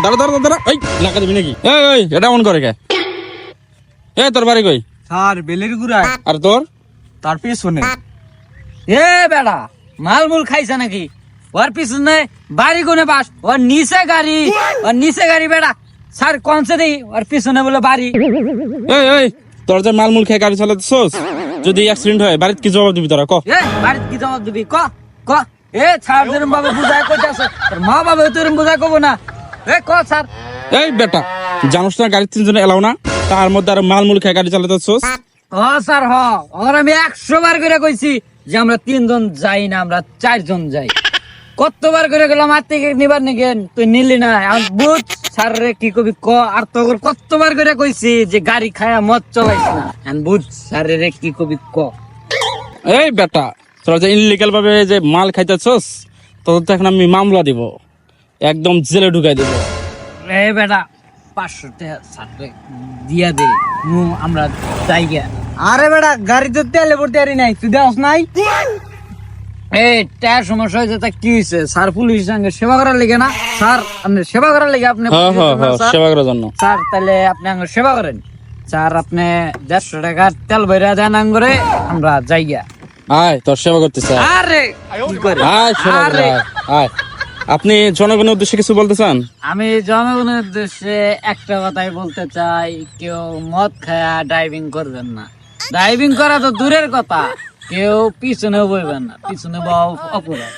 দাঁড়া দাঁড়া দাঁড়া, এই লাগা দিবি নাকি? এই এটা অন করে কে? তোর বাড়ি কই? স্যার বেলের গুড়ায়। আর তোর? তার পিছনে। এ বেড়া মালমুল খাইছে নাকি? ওর পিছনে বাড়ি কোনে বাস, ওর নিচে গাড়ি বেড়া। স্যার কনসে দেই ওর পিছনে বলে বাড়ি। এই তোর যে মালমুল খেয়ে গাড়ি চালাতেছস, যদি অ্যাক্সিডেন্ট হয় বাড়িতে কি জবাব দিবি তোরা? ক বাড়িতে কি জবাব দিবি? ক স্যার যেরম ভাবে বুঝায় কইতাছে, তোর মা বাবা তো এরম বুঝায় কব না। ক স্যার। এই বেটা, জানোস না গাড়ির 3 জনে এলাও না, তার মধ্যে আর মালমুল খেয়ে গাড়ি চালাতেছস? স্যার ওর আমি 100 বার করে কইছি যে আমরা 3 জন যাই না, আমরা 4 জন যাই। কতবার করে গেলাম আর থেকে নিবার নিগেন, তুই নিলি না। বুঝ স্যার রে কি কবি ক। আর তোর কতবার করে কইছি যে গাড়ি খায়া মদ চলাইস না। বুঝ স্যার রে কি কবি ক। এই বেটা, তোরা যে ইনলিগাল ভাবে যে মাল খাইতেছস, তোদের তো এখন আমি মামলা দিব, একদম জেলে ঢুকাই দিব। এ বেটা 500 টাকা স্যার রে দিয়া দে, আমরা যাই গিয়া। আরে বেটা গাড়ি তো তেলে ভরতে পারি নাই, তুই দেওস নাই? টায়ার সমস্যা হয়েছে, তা কি হয়েছে? স্যার পুলিশের সঙ্গে সেবা করার লেগে না? স্যার আপনি সেবা করার লেগে আপনি সেবা করার জন্য। স্যার তাহলে আপনি আঙ্গুর সেবা করেন। স্যার আপনি 150 টাকার তেল ভরে দেন আঙ্গুরে, আমরা যাই গিয়া। আয় তোর সেবা করতেছে। আরে কি করে? আয় সেবা করে, আয়। আপনি জনগণের উদ্দেশ্যে কিছু বলতে চান? আমি জনগণের উদ্দেশ্যে একটা কথাই বলতে চাই, কেউ মদ খায়া ড্রাইভিং করবেন না। ড্রাইভিং করা তো দূরের কথা, কেউ পিছনেও বইবেন না, পিছনে বউ অপরাধ।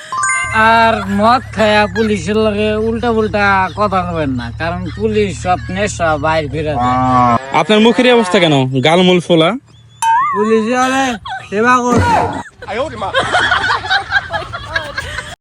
আর মদ খায়া পুলিশের লগে উল্টা পুল্টা কথা বলবেন না, কারণ পুলিশ সব নেশা বাইর ফিরে যায়। আপনার মুখের এই অবস্থা কেন? গালমুল ফোলা। পুলিশ সেবা করছে।